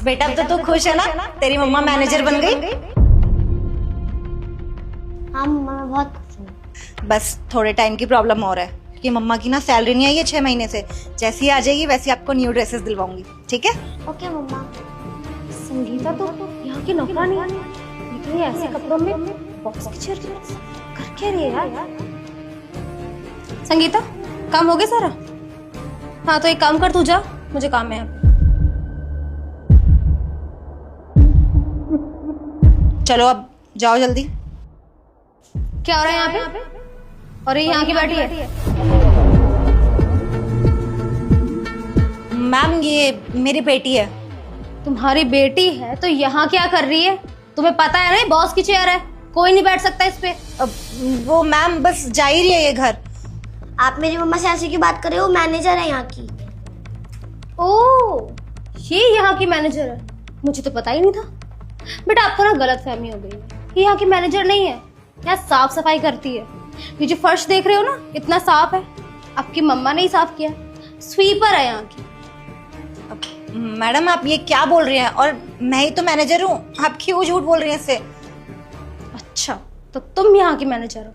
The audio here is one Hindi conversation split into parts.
बेटा अब तो तू खुश है ना, तेरी मम्मा मैनेजर बन गई। हाँ मम्मा मैं बहुत खुश हूँ। बस थोड़े टाइम की प्रॉब्लम और है कि मम्मा की ना सैलरी नहीं आई है 6 महीने से। जैसी ही आ जाएगी वैसे आपको न्यू ड्रेसेस दिलवाऊंगी, ठीक है? ओके मम्मा। संगीता तो यहाँ की नौकरानी है, लेकिन ये ऐसे कपड़ों में बॉक्स की चेयर कर क्या रही है यार? संगीता काम हो गया सारा? हाँ तो एक काम कर, तू जा, मुझे काम है यहाँ पे। चलो अब जाओ जल्दी। क्या हो रहा है यहाँ पे? और ये यहाँ की बैठी है? मैम ये मेरी बेटी है। तुम्हारी बेटी है तो यहाँ क्या कर रही है? तुम्हें पता है ना बॉस की चेयर है, कोई नहीं बैठ सकता इस पे। वो मैम बस जा ही रही है ये घर। आप मेरी मम्मा से ऐसे क्यों बात कर रहे हो? मैनेजर है यहाँ की। ओह ये यहाँ की मैनेजर है, मुझे तो पता ही नहीं था। बेटा आपको ना गलत फहमी हो गई है, ये यहाँ की मैनेजर नहीं है, यहाँ साफ सफाई करती है। ये जो फर्श देख रहे हो ना इतना साफ है, आपकी मम्मा ने ही साफ किया, स्वीपर है यहाँ की। मैडम आप ये क्या बोल रही हैं? और मैं ही तो मैनेजर हूँ, आप क्यों झूठ बोल रही हैं इससे? अच्छा तो तुम यहाँ की मैनेजर हो?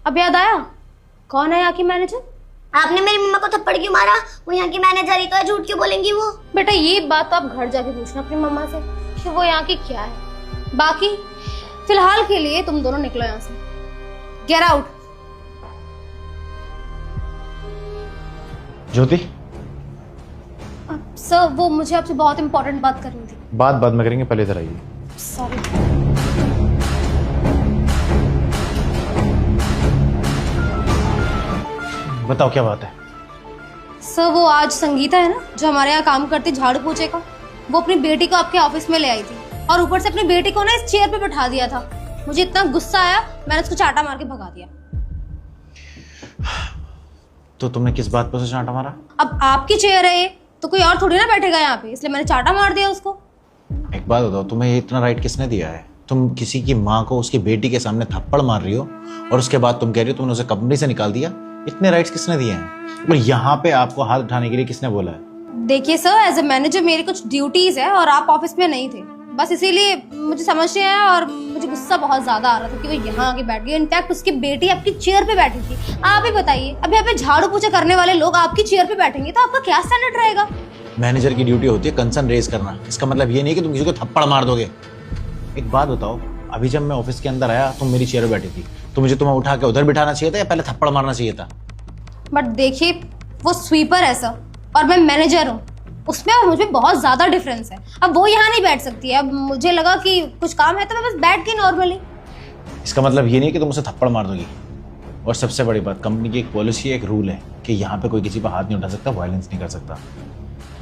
अब याद आया कौन है यहाँ की मैनेजर? आपने मेरी मम्मा को थप्पड़ क्यों मारा? वो यहाँ की मैनेजर ही तो है, झूठ क्यों बोलेंगी वो? बेटा ये बात तो आप घर जाके पूछना अपनी मम्मा से कि वो यहाँ की क्या है। बाकी फिलहाल के लिए तुम दोनों निकलो यहाँ से, गेट आउट। ज्योति सर वो मुझे आपसे बहुत इंपॉर्टेंट बात करनी थी। बात बाद में करेंगे, पहले इधर आइए। सॉरी। बताओ क्या बात है? सर वो आज संगीता है ना जो हमारे यहाँ काम करती झाड़ू पोछे का, वो अपनी बेटी को आपके ऑफिस में ले आई थी और ऊपर से अपनी बेटी को ना इस चेयर पे बैठा दिया था। मुझे इतना गुस्सा आया मैंने उसको चाटा मार के भगा दिया। तो तुमने किस बात पर उसे चांटा मारा? अब आपकी चेयर है ये तो कोई और थोड़ी ना बैठेगा यहाँ पे, इसलिए मैंने चाटा मार दिया उसको। एक बात बताओ, तुम्हें ये इतना राइट किसने दिया है? तुम किसी की माँ को उसकी बेटी के सामने थप्पड़ मार रही हो और उसके बाद तुम कह रही हो तुमने उसे कंपनी से निकाल दिया। इतने राइट्स किसने दिए हैं? और यहाँ पे आपको हाथ उठाने के लिए किसने बोला है? देखिए सर एज ए मैनेजर मेरी कुछ ड्यूटीज है और आप ऑफिस में नहीं थे, बस इसीलिए मुझे समझ नहीं आया और मुझे गुस्सा बहुत ज्यादा आ रहा था कि वो यहाँ आके बैठ गई। इनफैक्ट उसकी बेटी आपकी चेयर पे बैठी थी। आप ही बताइए अब यहाँ पे झाड़ू पोछा करने वाले लोग आपकी चेयर पे बैठेंगे तो आपका क्या स्टैंडर्ड रहेगा? मैनेजर की ड्यूटी होती है कंसर्न रेज करना, इसका मतलब ये नहीं कि तुम किसी को थप्पड़ मार दोगे। एक बात बताओ, अभी जब मैं ऑफिस के अंदर आया तुम मेरी चेयर पे बैठी थी, तो मुझे तुम्हें उठा के उधर बिठाना चाहिए था या पहले थप्पड़ मारना चाहिए था? बट देखिए वो स्वीपर है सर और मैं मैनेजर हूँ, उसमें और मुझे बहुत ज्यादा डिफरेंस है। अब वो यहाँ नहीं बैठ सकती है, अब मुझे लगा कि कुछ काम है तो मैं बस बैठ गई नॉर्मली। इसका मतलब ये नहीं कि तुम उसे थप्पड़ मार दोगी। और सबसे बड़ी बात, कंपनी की एक पॉलिसी है, एक रूल है कि यहाँ पे कोई किसी पर हाथ नहीं उठा सकता, वायलेंस नहीं कर सकता।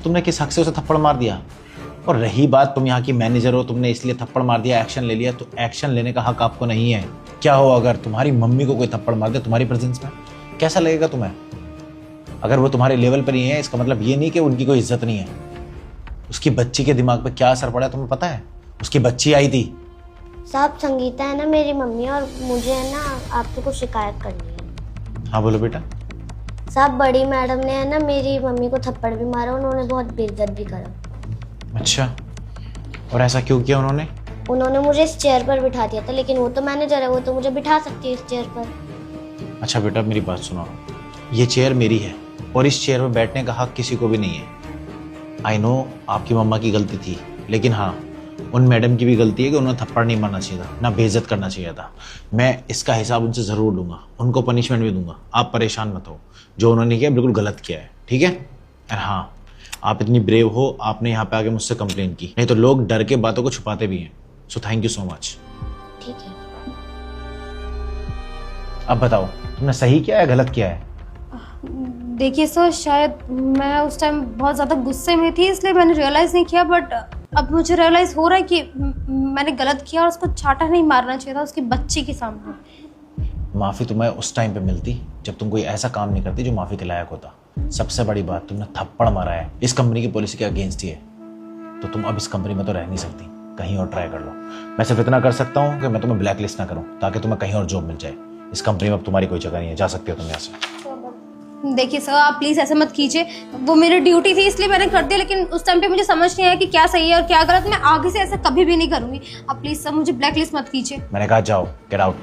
तुमने किस हक से उसे थप्पड़ मार दिया? और रही बात तुम यहाँ की मैनेजर हो, तुमने इसलिए थप्पड़ मार दिया, एक्शन ले लिया, तो एक्शन लेने का हक आपको नहीं है। क्या हो अगर तुम्हारी मम्मी को कोई थप्पड़ मार दे तुम्हारी प्रेजेंस में, कैसा लगेगा तुम्हें? अगर वो तुम्हारे लेवल पर नहीं है इसका मतलब ये नहीं कि उनकी कोई इज्जत नहीं है। उसकी बच्ची के दिमाग पे क्या असर पड़ा तुम्हें पता है? उसकी बच्ची आई थी। साहब संगीता है ना मेरी मम्मी और मुझे है ना आपसे कुछ शिकायत करनी है। हाँ बोलो बेटा। साहब बड़ी मैडम ने है ना मेरी मम्मी को थप्पड़ भी मारा, उन्होंने बहुत बेइज्जत भी करा। अच्छा, और ऐसा क्यों किया उन्होंने? उन्होंने मुझे इस चेयर पर बिठा दिया था, लेकिन वो तो मैनेजर है, वो तो मुझे बिठा सकती है इस चेयर पर। अच्छा बेटा मेरी बात सुनो, ये चेयर मेरी है और इस चेयर में बैठने का हक किसी को भी नहीं है। आई नो आपकी मम्मा की गलती थी, लेकिन हाँ उन मैडम की भी गलती है कि उन्हें थप्पड़ नहीं मारना चाहिए था, ना बेइज्जत करना चाहिए था। मैं इसका हिसाब उनसे ज़रूर लूँगा, उनको पनिशमेंट भी दूंगा, आप परेशान मत हो। जो उन्होंने किया बिल्कुल गलत किया है, ठीक है? और हाँ आप इतनी ब्रेव हो, आपने यहाँ पे आके मुझसे कंप्लेन की, नहीं तो लोग डर के बातों को छुपाते भी हैं। So thank you so much. ठीक है। अब बताओ तुमने सही किया है गलत किया है? देखिए सर शायद मैं उस टाइम बहुत ज़्यादा गुस्से में थी इसलिए मैंने रियलाइज़ नहीं किया, बट अब मुझे रियलाइज़ हो रहा है कि मैंने गलत किया और उसको चाटा नहीं मारना चाहिए था उसकी बच्ची के सामने। माफ़ी तुम्हें उस टाइम पे मिलती जब तुम कोई ऐसा काम नहीं करती जो माफ़ी के लायक होता। सबसे बड़ी बात तुमने थप्पड़ मारा है, इस कंपनी की पॉलिसी के अगेंस्ट ही है, तो तुम अब इस कंपनी में तो रह नहीं सकती, कहीं और ट्राई कर लो। मैं सिर्फ इतना कर सकता हूँ कि मैं तुम्हें ब्लैक लिस्ट ना करूँ ताकि तुम्हें कहीं और जॉब मिल जाए। इस कंपनी में अब तुम्हारी कोई जगह नहीं है, जा सकती हो तुम यहाँ से। देखिए सर, आप प्लीज ऐसा मत कीजिए, वो मेरी ड्यूटी थी इसलिए मैंने कर दिया, लेकिन उस टाइम पे मुझे समझ नहीं आया कि क्या सही है और क्या गलत। मैं आगे से ऐसा कभी भी नहीं करूंगी। आप प्लीज सर मुझे ब्लैक लिस्ट मत कीजिए। मैंने कहा जाओ, गेट आउट।